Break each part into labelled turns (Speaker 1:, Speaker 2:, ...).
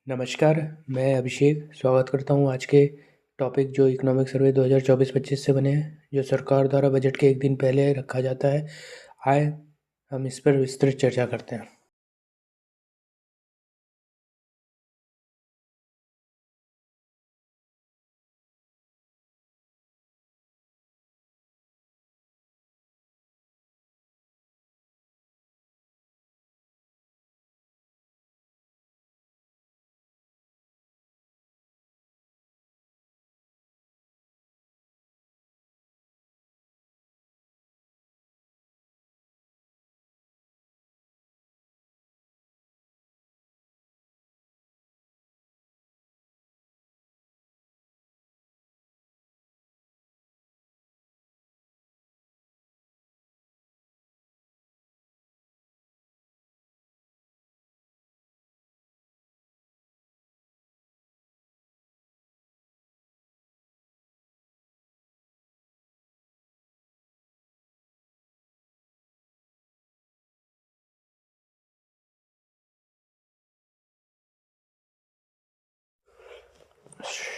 Speaker 1: नमस्कार, मैं अभिषेक स्वागत करता हूँ आज के टॉपिक जो इकोनॉमिक सर्वे 2024-25 से बने हैं, जो सरकार द्वारा बजट के एक दिन पहले रखा जाता है। आए हम इस पर विस्तृत चर्चा करते हैं।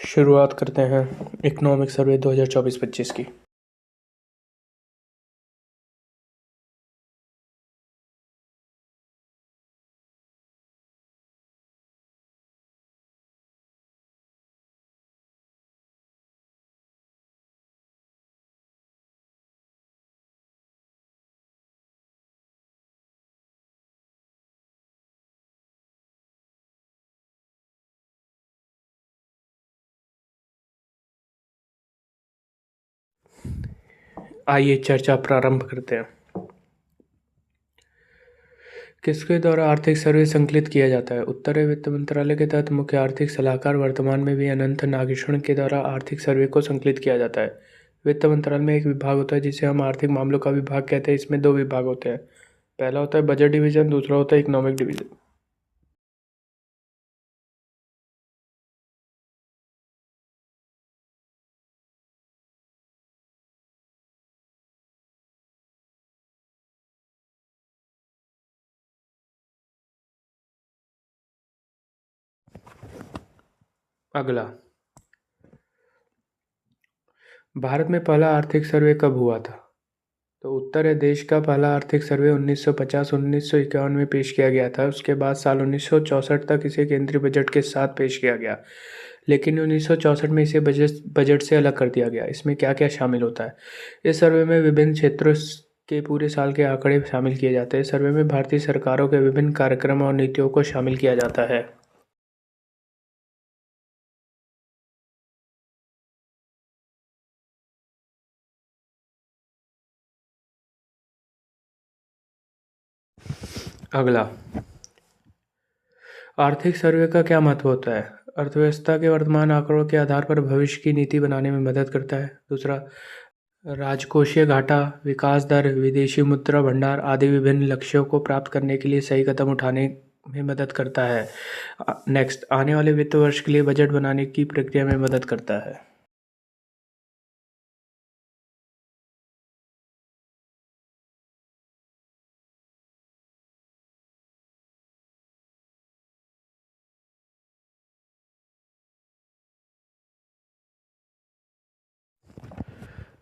Speaker 1: शुरुआत करते हैं इकोनॉमिक सर्वे 2024-25 की। आइए चर्चा प्रारंभ करते हैं। किसके द्वारा आर्थिक सर्वे संकलित किया जाता है? उत्तर है वित्त मंत्रालय के तहत मुख्य आर्थिक सलाहकार वर्तमान में भी अनंत नागेश्वरण के द्वारा आर्थिक सर्वे को संकलित किया जाता है। वित्त मंत्रालय में एक विभाग होता है जिसे हम आर्थिक मामलों का विभाग कहते हैं। इसमें दो विभाग होते हैं, पहला होता है बजट डिवीजन, दूसरा होता है इकोनॉमिक डिवीजन। अगला, भारत में पहला आर्थिक सर्वे कब हुआ था? तो उत्तर है देश का पहला आर्थिक सर्वे 1950-1951 में पेश किया गया था। उसके बाद साल 1964 तक इसे केंद्रीय बजट के साथ पेश किया गया, लेकिन 1964 में इसे बजट से अलग कर दिया गया। इसमें क्या क्या शामिल होता है? इस सर्वे में विभिन्न क्षेत्रों के पूरे साल के आंकड़े शामिल किए जाते हैं। सर्वे में भारतीय सरकारों के विभिन्न कार्यक्रम और नीतियों को शामिल किया जाता है। अगला, आर्थिक सर्वे का क्या महत्व होता है? अर्थव्यवस्था के वर्तमान आंकड़ों के आधार पर भविष्य की नीति बनाने में मदद करता है। दूसरा, राजकोषीय घाटा, विकास दर, विदेशी मुद्रा भंडार आदि विभिन्न लक्ष्यों को प्राप्त करने के लिए सही कदम उठाने में मदद करता है। नेक्स्ट, आने वाले वित्त वर्ष के लिए बजट बनाने की प्रक्रिया में मदद करता है।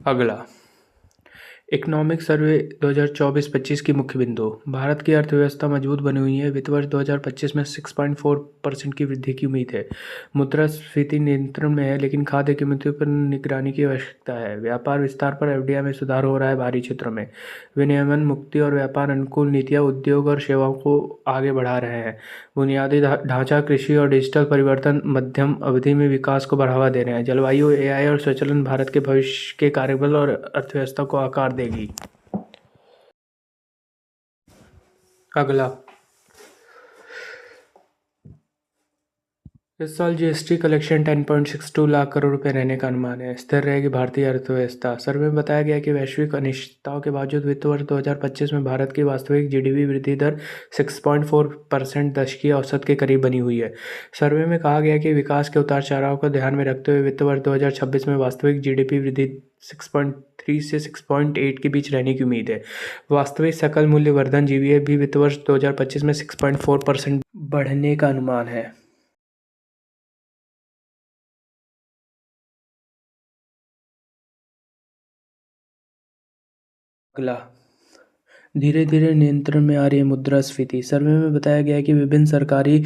Speaker 1: अगला, इकोनॉमिक सर्वे 2024-25 की मुख्य बिंदु। भारत की अर्थव्यवस्था मजबूत बनी हुई है। वित्त वर्ष 2025 में 6.4% की वृद्धि की उम्मीद है। मुद्रास्फीति नियंत्रण में है, लेकिन खाद्य कीमतों पर निगरानी की आवश्यकता है। व्यापार विस्तार पर एफडीआई में सुधार हो रहा है। बाहरी क्षेत्रों में विनियमन मुक्ति और व्यापार अनुकूल नीतियाँ उद्योग और सेवाओं को आगे बढ़ा रहे हैं। बुनियादी ढांचा, कृषि और डिजिटल परिवर्तन मध्यम अवधि में विकास को बढ़ावा दे रहे हैं। जलवायु, एआई और स्वचालन भारत के भविष्य के कार्यबल और अर्थव्यवस्था को आकार देगी। अगला, इस साल जीएसटी कलेक्शन 10.62 लाख करोड़ रुपए रहने का अनुमान है। स्थिर रहेगी भारतीय अर्थव्यवस्था। सर्वे में बताया गया कि वैश्विक अनिश्चितताओं के बावजूद वित्त वर्ष 2025 में भारत की वास्तविक जीडीपी वृद्धि दर 6.4% दशकीय औसत के करीब बनी हुई है। सर्वे में कहा गया कि विकास के उतार चढ़ाव को ध्यान में रखते हुए वित्त वर्ष 2026 में वास्तविक जीडीपी वृद्धि 6.3 से 6.8 के बीच रहने की उम्मीद है। वास्तविक सकल मूल्य वर्धन जीवीए भी वित्त वर्ष 2025 में 6.4% बढ़ने का अनुमान है। अगला, धीरे धीरे नियंत्रण में आ रही है मुद्रास्फीति। सर्वे में बताया गया है कि विभिन्न सरकारी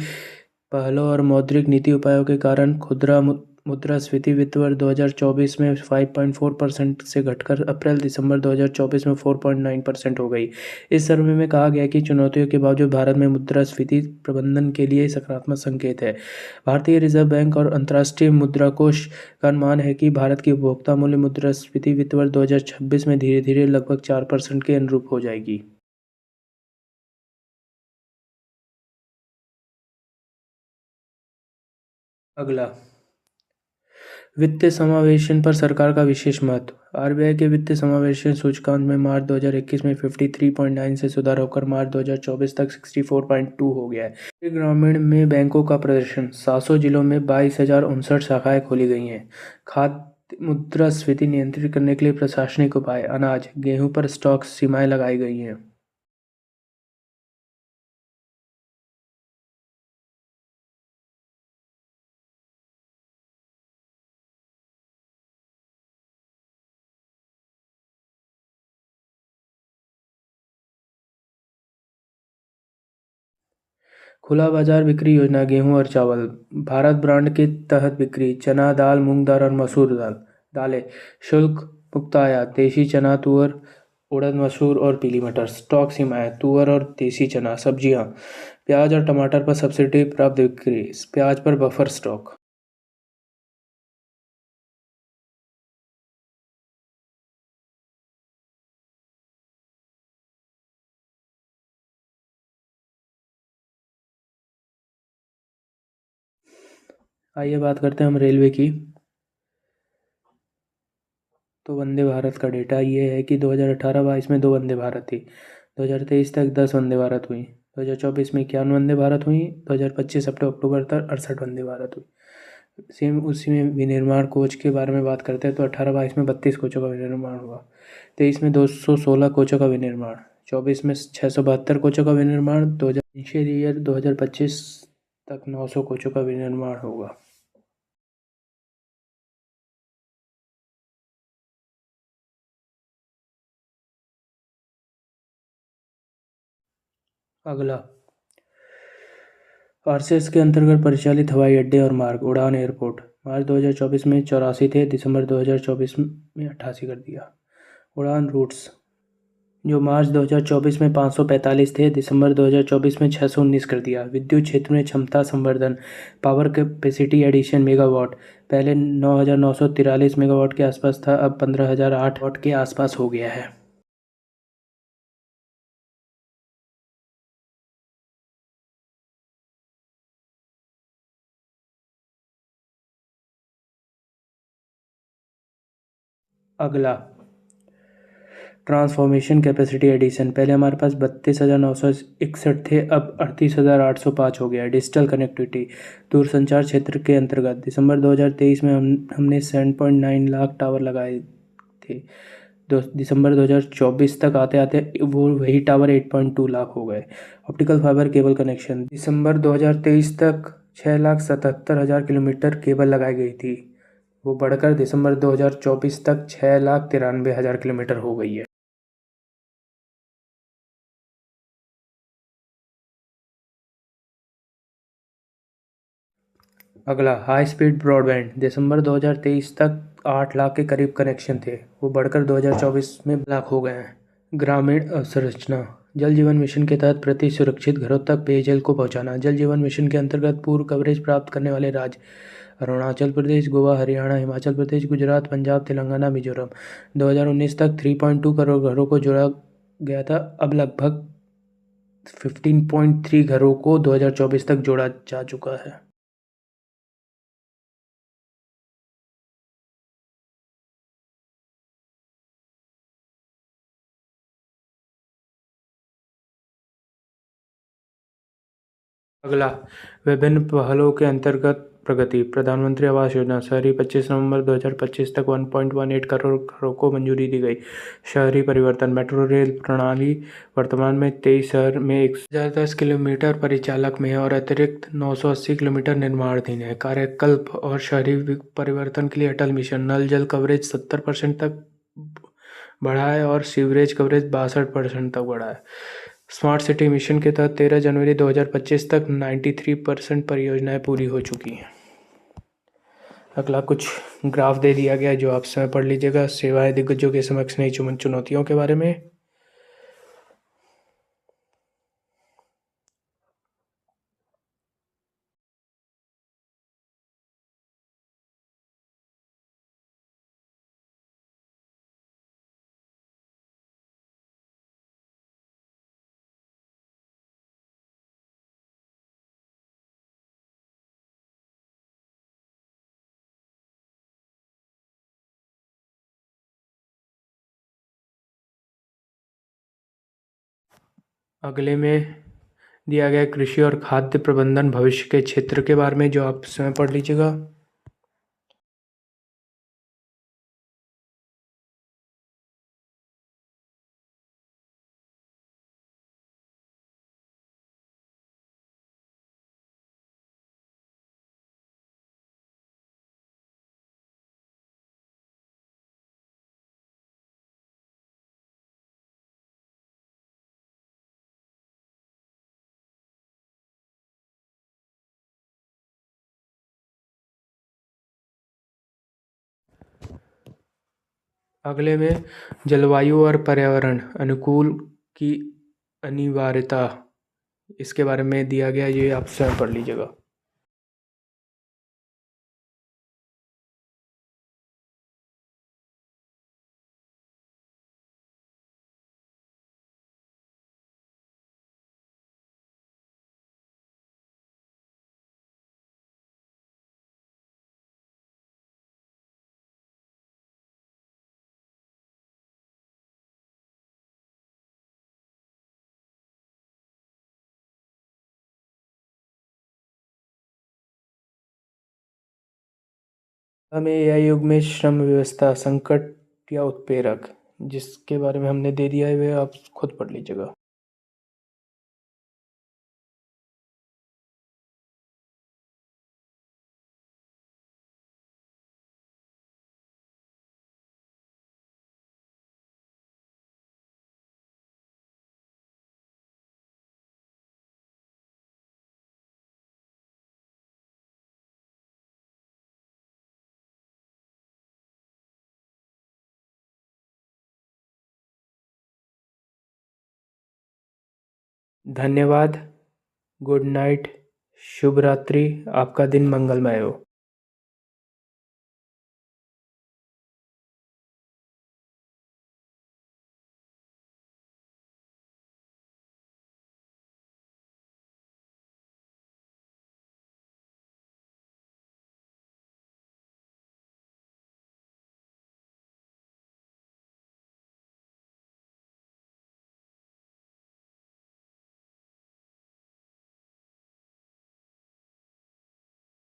Speaker 1: पहलों और मौद्रिक नीति उपायों के कारण खुदरा मुद्रास्फीति वित्त वर्ष 2024 में 5.4% से घटकर अप्रैल दिसंबर 2024 में 4.9% हो गई। इस सर्वे में कहा गया कि चुनौतियों के बावजूद भारत में मुद्रास्फीति प्रबंधन के लिए सकारात्मक संकेत है। भारतीय रिजर्व बैंक और अंतर्राष्ट्रीय मुद्रा कोष का अनुमान है कि भारत की उपभोक्ता मूल्य मुद्रास्फीति वित्त वर्ष 2026 में धीरे धीरे लगभग 4% के अनुरूप हो जाएगी। अगला, वित्तीय समावेशन पर सरकार का विशेष महत्व। आरबीआई के वित्तीय समावेशन सूचकांक में मार्च 2021 में 53.9 से सुधार होकर मार्च 2024 तक 64.2 हो गया है। ग्रामीण में बैंकों का प्रदर्शन। 700 जिलों में 22,059 शाखाएं खोली गई हैं। खाद्य मुद्रास्फीति नियंत्रित करने के लिए प्रशासनिक उपाय। अनाज गेहूं पर स्टॉक सीमाएं लगाई गई हैं। खुला बाजार बिक्री योजना। गेहूं और चावल भारत ब्रांड के तहत बिक्री। चना दाल, मूंग दाल और मसूर दाल दालें शुल्क मुक्त आयात। देसी चना, तुअर, उड़द, मसूर और पीली मटर। स्टॉक सीमाएं। तुअर और देसी चना। सब्जियां प्याज और टमाटर पर सब्सिडी प्राप्त बिक्री। प्याज पर बफर स्टॉक। आइए बात करते हैं हम रेलवे की। तो वंदे भारत का डेटा ये है कि 2018-22 में 2 वंदे भारत थी। 2023 तक 10 वंदे भारत हुई। 2024 में 51 वंदे भारत हुई। 2025 अक्टूबर तक 68 वंदे भारत हुई। सेम उसी में विनिर्माण कोच के बारे में बात करते हैं तो 18-22 में 32 कोचों का विनिर्माण हुआ। 23 में 216 कोचों का विनिर्माण। 24 में 672 कोचों का विनिर्माण। 2025 तक 900 कोचों का विनिर्माण होगा। अगला, आरसीएस के अंतर्गत परिचालित हवाई अड्डे और मार्ग। उड़ान एयरपोर्ट मार्च 2024 में 84 थे, दिसंबर 2024 में 88 कर दिया। उड़ान रूट्स जो मार्च 2024 में 545 थे, दिसंबर 2024 में 619 कर दिया। विद्युत क्षेत्र में क्षमता संवर्धन। पावर कैपेसिटी एडिशन मेगावाट पहले 9,943 मेगावाट के आसपास था, अब 15,008 वाट के आसपास हो गया है। अगला, ट्रांसफॉर्मेशन कैपेसिटी एडिशन। पहले हमारे पास 32,961 थे, अब 38,805 हो गया। डिजिटल कनेक्टिविटी दूरसंचार क्षेत्र के अंतर्गत दिसंबर 2023 में हमने 7.9 लाख टावर लगाए थे। दिसंबर 2024 तक आते आते वो वही टावर 8.2 लाख हो गए। ऑप्टिकल फाइबर केबल कनेक्शन दिसंबर 2023 तक 6,77,000 किलोमीटर केबल लगाई गई थी, वो बढ़कर दिसंबर 2024 तक 6,93,000 किलोमीटर हो गई है। अगला, हाई स्पीड ब्रॉडबैंड दिसंबर 2023 तक 8 लाख के करीब कनेक्शन थे, वो बढ़कर 2024 में लाख हो गए हैं। ग्रामीण अवसंरचना जल जीवन मिशन के तहत प्रति सुरक्षित घरों तक पेयजल को पहुंचाना। जल जीवन मिशन के अंतर्गत पूर्व कवरेज प्राप्त करने वाले राज्य अरुणाचल प्रदेश, गोवा, हरियाणा, हिमाचल प्रदेश, गुजरात, पंजाब, तेलंगाना, मिजोरम। 2019 तक 3.2 करोड़ घरों को जोड़ा गया था, अब लगभग 15.3 घरों को 2024 तक जोड़ा जा चुका है। अगला, विभिन्न पहलों के अंतर्गत प्रगति। प्रधानमंत्री आवास योजना शहरी 25 नवंबर 2025 तक 1.18 करोड़ घरों को मंजूरी दी गई। शहरी परिवर्तन मेट्रो रेल प्रणाली वर्तमान में 23 शहर में 1,010 किलोमीटर परिचालक में है और अतिरिक्त 980 किलोमीटर निर्माणाधीन है। कार्यकल्प और शहरी परिवर्तन के लिए अटल मिशन। नल जल कवरेज 70% तक बढ़ा है और सीवरेज कवरेज 62% तक बढ़ा है। स्मार्ट सिटी मिशन के तहत 13 जनवरी 2025 तक 93% परियोजनाएं पूरी हो चुकी हैं। अगला कुछ ग्राफ दे दिया गया है जो आप स्वयं पढ़ लीजिएगा। सेवाएं दिग्गजों के समक्ष नई चुनौतियों के बारे में। अगले में दिया गया कृषि और खाद्य प्रबंधन भविष्य के क्षेत्र के बारे में जो आप स्वयं पढ़ लीजिएगा। अगले में जलवायु और पर्यावरण अनुकूल की अनिवार्यता, इसके बारे में दिया गया, ये आप स्वयं पढ़ लीजिएगा। हमें एआई युग में श्रम व्यवस्था संकट या उत्प्रेरक, जिसके बारे में हमने दे दिया है वह आप खुद पढ़ लीजिएगा। धन्यवाद। Good night. शुभ रात्रि। आपका दिन मंगलमय हो।